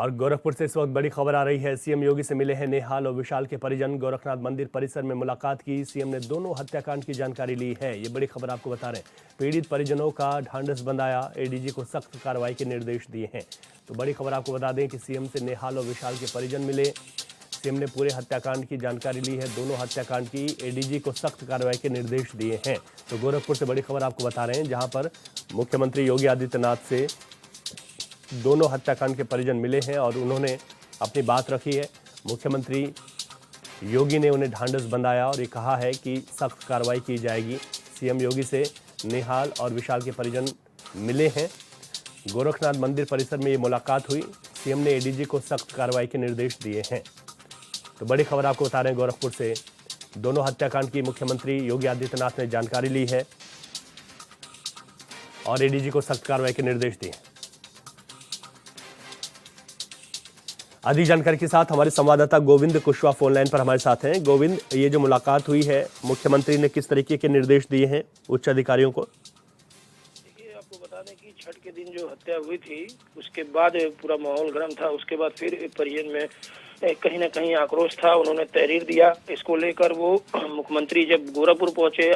और गोरखपुर से इस वक्त बड़ी खबर आ रही है। सीएम योगी से मिले हैं नेहाल और विशाल के परिजन। गोरखनाथ मंदिर परिसर में मुलाकात की। सीएम ने दोनों हत्याकांड की जानकारी ली है। ये बड़ी खबर आपको बता रहे हैं। पीड़ित परिजनों का ढांढस बंधाया, एडीजी को सख्त कार्रवाई के निर्देश दिए हैं। तो बड़ी खबर आपको बता दें कि सीएम से नेहाल और विशाल के परिजन मिले। सीएम ने पूरे हत्याकांड की जानकारी ली है। दोनों हत्याकांड की एडीजी को सख्त कार्रवाई के निर्देश दिए हैं। तो गोरखपुर से बड़ी खबर आपको बता रहे हैं, जहां पर मुख्यमंत्री योगी आदित्यनाथ से दोनों हत्याकांड के परिजन मिले हैं और उन्होंने अपनी बात रखी है। मुख्यमंत्री योगी ने उन्हें ढांढस बंधाया और ये कहा है कि सख्त कार्रवाई की जाएगी। सीएम योगी से नेहाल और विशाल के परिजन मिले हैं। गोरखनाथ मंदिर परिसर में ये मुलाकात हुई। सीएम ने एडीजी को सख्त कार्रवाई के निर्देश दिए हैं। तो बड़ी खबर आपको बता रहे हैं गोरखपुर से। दोनों हत्याकांड की मुख्यमंत्री योगी आदित्यनाथ ने जानकारी ली है और एडीजी को सख्त कार्रवाई के निर्देश दिए। अधिक जानकारी के साथ हमारे संवाददाता गोविंद कुशवाहा फोन लाइन पर हमारे साथ हैं। गोविंद, ये जो मुलाकात हुई है, मुख्यमंत्री ने किस तरीके के निर्देश दिए हैं उच्च अधिकारियों को? देखिए, आपको बता दें कि छठ के दिन जो हत्या हुई थी उसके बाद पूरा माहौल गर्म था। उसके बाद फिर परिजन में कहीं ना कहीं आक्रोश था। उन्होंने तहरीर दिया। इसको लेकर वो मुख्यमंत्री जब गोरखपुर पहुंचे,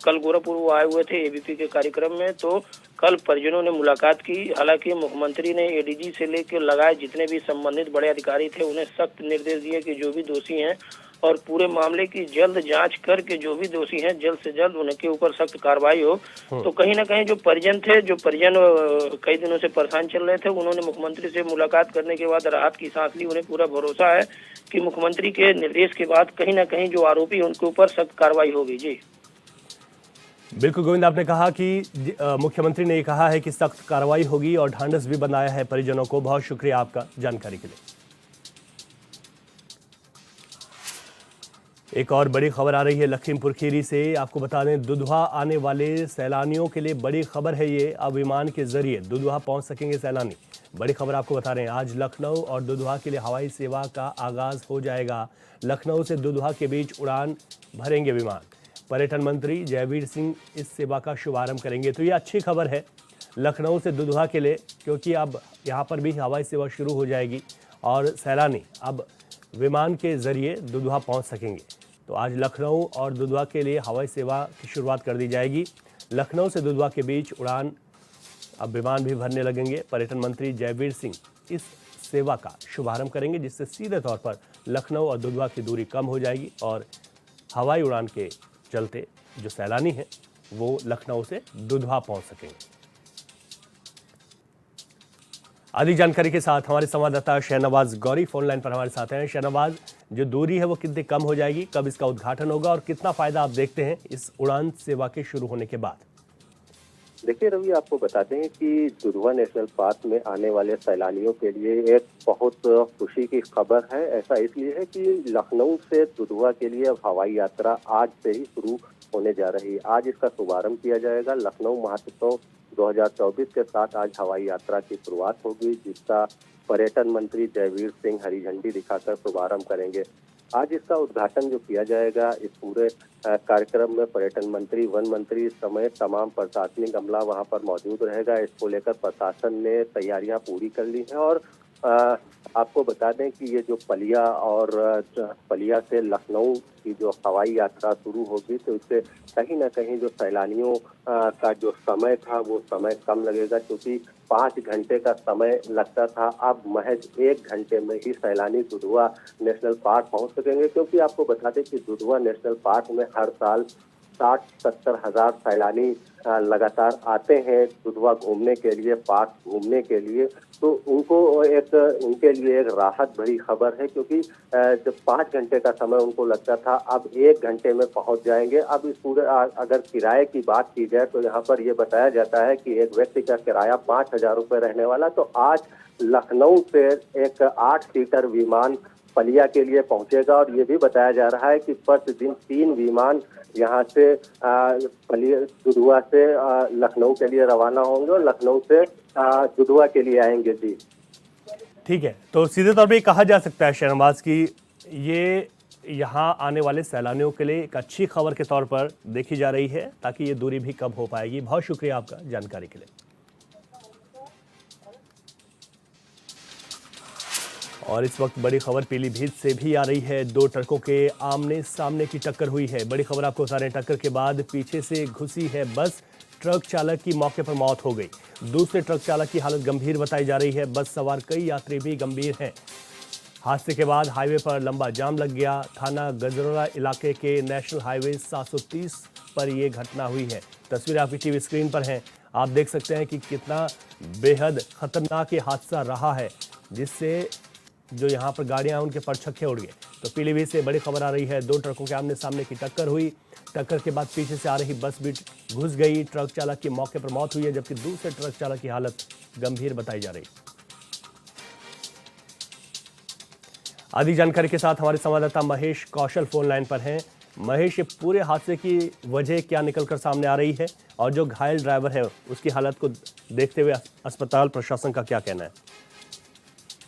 कल गोरखपुर वो आए हुए थे एबीपी के कार्यक्रम में, तो कल परिजनों ने मुलाकात की। हालांकि मुख्यमंत्री ने एडीजी से लेकर लगाए जितने भी संबंधित बड़े अधिकारी थे उन्हें सख्त निर्देश दिए कि जो भी दोषी हैं और पूरे मामले की जल्द जांच करके जो भी दोषी हैं जल्द से जल्द उनके ऊपर सख्त कार्रवाई हो। तो कहीं ना कहीं जो परिजन कई दिनों से परेशान चल रहे थे, उन्होंने मुख्यमंत्री से मुलाकात करने के बाद राहत की सांस ली। उन्हें पूरा भरोसा है कि मुख्यमंत्री के निर्देश के बाद कहीं ना कहीं जो आरोपी उनके ऊपर सख्त कार्रवाई होगी। जी बिल्कुल गोविंद, आपने कहा कि मुख्यमंत्री ने ये कहा है कि सख्त कार्रवाई होगी और ढांढस भी बनाया है परिजनों को। बहुत शुक्रिया आपका जानकारी के लिए। एक और बड़ी खबर आ रही है लखीमपुर खीरी से। आपको बता दें, दुधवा आने वाले सैलानियों के लिए बड़ी खबर है ये। अब विमान के जरिए दुधवा पहुंच सकेंगे सैलानी। बड़ी खबर आपको बता रहे हैं, आज लखनऊ और दुधवा के लिए हवाई सेवा का आगाज हो जाएगा। लखनऊ से दुधवा के बीच उड़ान भरेंगे विमान। पर्यटन मंत्री जयवीर सिंह इस सेवा का शुभारंभ करेंगे। तो ये अच्छी खबर है लखनऊ से दुधवा के लिए, क्योंकि अब यहाँ पर भी हवाई सेवा शुरू हो जाएगी और सैलानी अब विमान के जरिए दुधवा पहुँच सकेंगे। तो आज लखनऊ और दुधवा के लिए हवाई सेवा की शुरुआत कर दी जाएगी। लखनऊ से दुधवा के बीच उड़ान अब विमान भी भरने लगेंगे। पर्यटन मंत्री जयवीर सिंह इस सेवा का शुभारंभ करेंगे, जिससे सीधे तौर पर लखनऊ और दुधवा की दूरी कम हो जाएगी और हवाई उड़ान के चलते जो सैलानी हैं वो लखनऊ से दुधवा पहुंच सकेंगे। अधिक जानकारी के साथ हमारे संवाददाता शहनवाज गौरी फोन लाइन पर हमारे साथ हैं। शहनवाज, जो दूरी है वो कितनी कम हो जाएगी, कब इसका उद्घाटन होगा और कितना फायदा आप देखते हैं इस उड़ान सेवा के शुरू होने के बाद? देखिए रवि, आपको बता दें कि दुधवा नेशनल पार्क में आने वाले सैलानियों के लिए एक बहुत खुशी की खबर है। ऐसा इसलिए है कि लखनऊ से दुधवा के लिए अब हवाई यात्रा आज से ही शुरू होने जा रही है। आज इसका शुभारंभ किया जाएगा। लखनऊ महोत्सव 2024 के साथ आज हवाई यात्रा की शुरुआत होगी, जिसका पर्यटन मंत्री जयवीर सिंह हरी झंडी दिखाकर शुभारंभ करेंगे। आज इसका उद्घाटन जो किया जाएगा, इस पूरे कार्यक्रम में पर्यटन मंत्री, वन मंत्री समेत तमाम प्रशासनिक अमला वहां पर मौजूद रहेगा। इसको लेकर प्रशासन ने तैयारियां पूरी कर ली हैं और आपको बता दें कि ये जो पलिया से लखनऊ की जो हवाई यात्रा शुरू होगी, तो इससे कहीं ना कहीं जो सैलानियों का जो समय था वो समय कम लगेगा, क्योंकि 5 घंटे का समय लगता था, अब महज 1 घंटे में ही सैलानी दुधवा नेशनल पार्क पहुंच सकेंगे। क्योंकि आपको बता दें कि दुधवा नेशनल पार्क में हर साल 60-70 हजार सैलानी लगातार आते हैं दुधवा घूमने के लिए, पार्क घूमने के लिए। तो उनके लिए एक राहत भरी खबर है, क्योंकि जब 5 घंटे का समय उनको लगता था, अब 1 घंटे में पहुंच जाएंगे। अब इस पूरे अगर किराए की बात की जाए तो यहाँ पर यह बताया जाता है कि एक व्यक्ति का किराया 5,000 रुपये रहने वाला। तो आज लखनऊ से एक 8 सीटर विमान पलिया के लिए पहुंचेगा और ये भी बताया जा रहा है कि प्रतिदिन 3 विमान यहाँ से दुधवा से लखनऊ के लिए रवाना होंगे और लखनऊ से दुधवा के लिए आएंगे। जी ठीक है, तो सीधे तौर पे कहा जा सकता है शहनवाज की ये यहाँ आने वाले सैलानियों के लिए एक अच्छी खबर के तौर पर देखी जा रही है, ताकि ये दूरी भी कम हो पाएगी। बहुत शुक्रिया आपका जानकारी के लिए। और इस वक्त बड़ी खबर पीलीभीत से भी आ रही है। दो ट्रकों के आमने सामने की टक्कर हुई है। बड़ी खबर आपको बता रहे हैं, टक्कर के बाद पीछे से घुसी है बस। ट्रक चालक की मौके पर मौत हो गई। दूसरे ट्रक चालक की हालत गंभीर बताई जा रही है। बस सवार कई यात्री भी गंभीर हैं। हादसे के बाद हाईवे पर लंबा जाम लग गया। थाना गजरोला इलाके के नेशनल हाईवे 730 पर यह घटना हुई है। तस्वीर आपकी टीवी स्क्रीन पर हैं। आप देख सकते हैं कि कितना बेहद खतरनाक ये हादसा रहा है, जिससे जो यहाँ पर गाड़ियाँ उनके परछक्के उड़ गए। तो पीलीभीत से बड़ी खबर आ रही है, दो ट्रकों के आमने सामने की टक्कर हुई। टक्कर के बाद पीछे से आ रही बस भी घुस गई। ट्रक चालक की मौके पर मौत हुई है, जबकि दूसरे ट्रक चालक की हालत गंभीर बताई जा रही है। आदि जानकारी के साथ हमारे संवाददाता महेश कौशल फोन लाइन पर हैं। महेश, ये पूरे हादसे की वजह क्या निकलकर सामने आ रही है और जो घायल ड्राइवर है उसकी हालत को देखते हुए अस्पताल प्रशासन का क्या कहना है?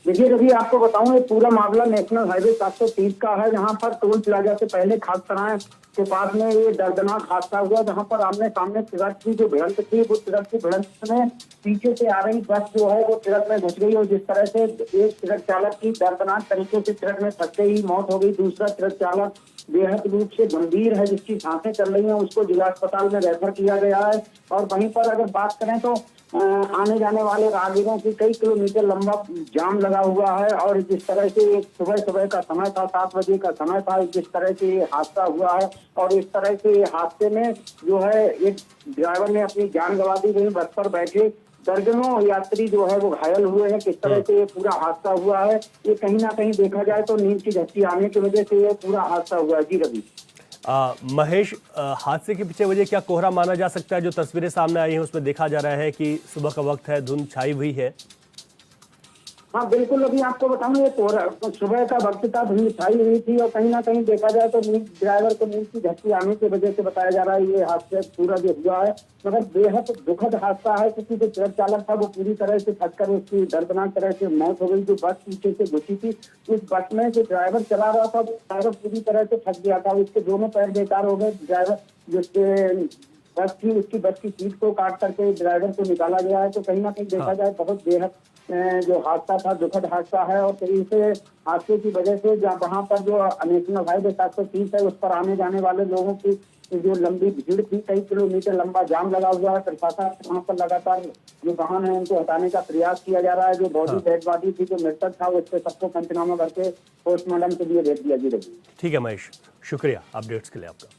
देखिए रवि, आपको बताऊं ये पूरा मामला नेशनल हाईवे 730 का है, जहां पर टोल प्लाजा से पहले खासतराय के पास में ये दर्दनाक हादसा हुआ, जहां पर आमने सामने ट्रक की जो भिड़ंत थी, वो ट्रक की भिड़ंत में पीछे से आ रही बस जो है वो ट्रक में घुस गई और जिस तरह से एक ट्रक चालक की दर्दनाक तरीके से ट्रक में फंसते ही मौत हो गई। दूसरा ट्रक चालक बेहद रूप से गंभीर है, जिसकी सांसें चल रही हैं, उसको जिला अस्पताल में रेफर किया गया है। और वहीं पर अगर बात करें तो आने जाने वाले राहगीरों की कई किलोमीटर लंबा जाम लगा हुआ है। और जिस तरह से सुबह सुबह का समय था, 7 बजे का समय था, जिस तरह से ये हादसा हुआ है और इस तरह से हादसे में जो है एक ड्राइवर ने अपनी जान गंवा दी। वहीं बस पर बैठे दर्जनों यात्री जो है वो घायल हुए हैं। किस तरह से ये पूरा हादसा हुआ है, ये कहीं ना कहीं देखा जाए तो नींद की झपकी आने की वजह से ये पूरा हादसा हुआ है। जी रवि। महेश, हादसे के पीछे वजह क्या कोहरा माना जा सकता है? जो तस्वीरें सामने आई हैं उसमें देखा जा रहा है कि सुबह का वक्त है, धुंध छाई हुई है। हाँ बिल्कुल, अभी आपको बताऊं ये सुबह का वक्त था, धुंध छाई हुई थी और कहीं ना कहीं देखा जाए तो ड्राइवर को नींद की झपकी आने की वजह से बताया जा रहा है ये हादसा पूरा जो हुआ है। मगर बेहद दुखद हादसा है, क्योंकि जो ट्रक चालक था वो पूरी तरह से फंसकर उसकी दर्दनाक तरह से मौत हो गई। जो बस पीछे से घुसी थी, उस बस में जो ड्राइवर चला रहा था, ड्राइवर पूरी तरह से फंस गया था। उसके दोनों पैर बेकार हो गए। ड्राइवर जिसके बस थी उसकी बस की सीट को काट करके ड्राइवर को निकाला गया है। तो कहीं ना कहीं देखा जाए बहुत बेहद जो हादसा था दुखद हादसा है। और कहीं से हादसे की वजह से वहाँ पर जो नेशनल हाईवे 730 है उस पर आने जाने वाले लोगों की जो लंबी भीड़ थी, कई किलोमीटर लंबा जाम लगा हुआ है। प्रशासन वहाँ पर लगातार जो वाहन है उनको हटाने का प्रयास किया जा रहा है। जो बॉडी डेड बॉडी थी, जो मृतक था, उस पर सबको पंचनामा करके पोस्टमार्टम के लिए भेज दिया। जी रही। ठीक है महेश, शुक्रिया अपडेट्स के लिए आपका।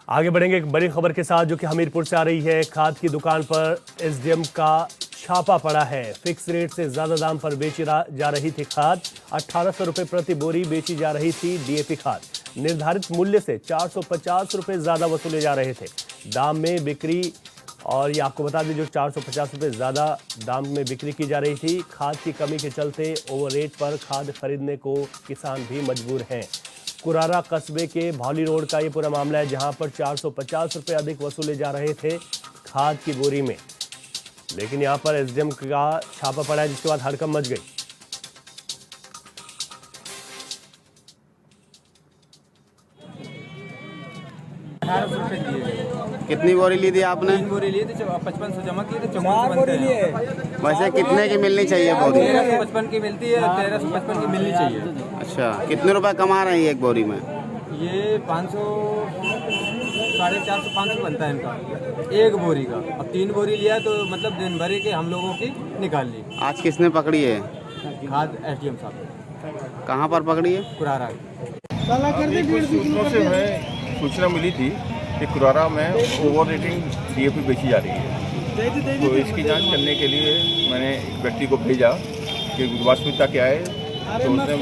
आगे बढ़ेंगे एक बड़ी खबर के साथ, जो कि हमीरपुर से आ रही है। खाद की दुकान पर एसडीएम का छापा पड़ा है। फिक्स रेट से ज्यादा दाम पर बेची जा रही थी खाद। 1800 रुपए प्रति बोरी बेची जा रही थी डीएपी खाद। निर्धारित मूल्य से 450 रुपए ज्यादा वसूले जा रहे थे दाम में बिक्री। और ये आपको बता दें, जो 450 रुपए ज्यादा दाम में बिक्री की जा रही थी, खाद की कमी के चलते ओवर रेट पर खाद खरीदने को किसान भी मजबूर हैं। कुरारा कस्बे के भौली रोड का ये पूरा मामला है, जहां पर 450 रुपए अधिक वसूले जा रहे थे खाद की बोरी में। लेकिन यहां पर एसडीएम का छापा पड़ा है, जिसके बाद हड़कंप मच गई। कितनी बोरी ली थी आपने? 3 बोरी लिए थे, 5500 जमा किए थे, 5400 बनते हैं। वैसे कितने की मिलनी चाहिए बोरी? 1355 की मिलती है, 1355 की मिलनी चाहिए। अच्छा, कितने रुपए कमा रहे हैं एक बोरी में? ये 500 450 500 बनता है इनका एक बोरी का। अब 3 बोरी लिया तो मतलब दिन भर के हम लोगों की निकाल ली। आज किसने पकड़ी है? खाद एसडीएम साहब। कहाँ पर पकड़ी है? कुरारा। कुछ सूत्रों से हमें सूचना मिली थी कि कुरारा में ओवर रेटिंग डीएपी बेची जा रही है। तो इसकी जांच करने के लिए मैंने एक व्यक्ति को भेजा कि वास्तविकता क्या है। तो उसने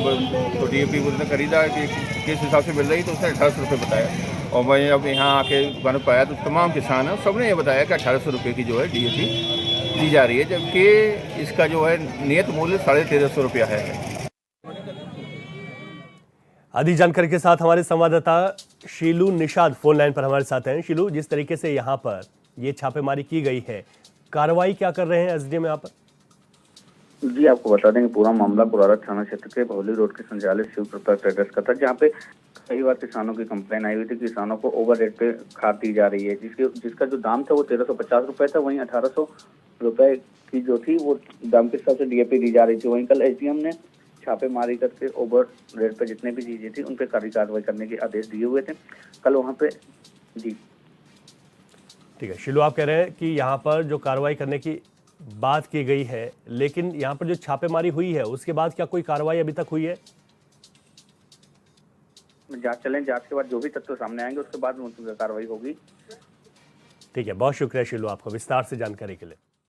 तो डीएपी उसने खरीदा कि किस हिसाब से मिल रही, तो उसने 1800 रुपये बताया। और मैं अब यहाँ आके दुकान पर आया तो तमाम किसान हैं, सबने ये बताया कि 1800 रुपये की जो है डीएपी दी जा रही है, जबकि इसका जो है नियत मूल्य 1350 रुपया है। अधिक जानकारी के साथ हमारे संवाददाता शीलू निषाद फोन लाइन पर हमारे साथ हैं। शीलू, जिस तरीके से यहाँ पर ये छापेमारी की गई है, कार्रवाई क्या कर रहे हैं एसडीएम यहाँ पर? जी, आपको बता दें कि पूरा मामला कुरारा थाना क्षेत्र के भौली रोड के संचालित शिव प्रताप ट्रेडर्स का था, जहाँ पे कई बार किसानों की कंप्लेन आई हुई थी। किसानों को ओवर रेट पे खाद दी जा रही है, जिसका जो दाम था वो 1350 रुपए था। वहीं 1800 रुपए की जो थी वो दाम के हिसाब से डीएपी दी जा रही थी। वहीं कल एसडीएम ने छापेमारी करके ओवर रेट पे जितने भी चीजें थी उन पे कड़ी कार्रवाई करने के आदेश दिए हुए थे। कल वहाँ पे जी ठीक है शिलू, आप कह रहे हैं कि यहाँ पर जो कार्रवाई करने की बात की गई है, लेकिन यहाँ पर जो छापेमारी हुई है उसके बाद क्या कोई कार्रवाई अभी तक हुई है? जांच चलें, जांच के बाद जो भी तथ्य सामने आएंगे उसके बाद कार्रवाई होगी। ठीक है, बहुत शुक्रिया शिलू आपका विस्तार से जानकारी के लिए।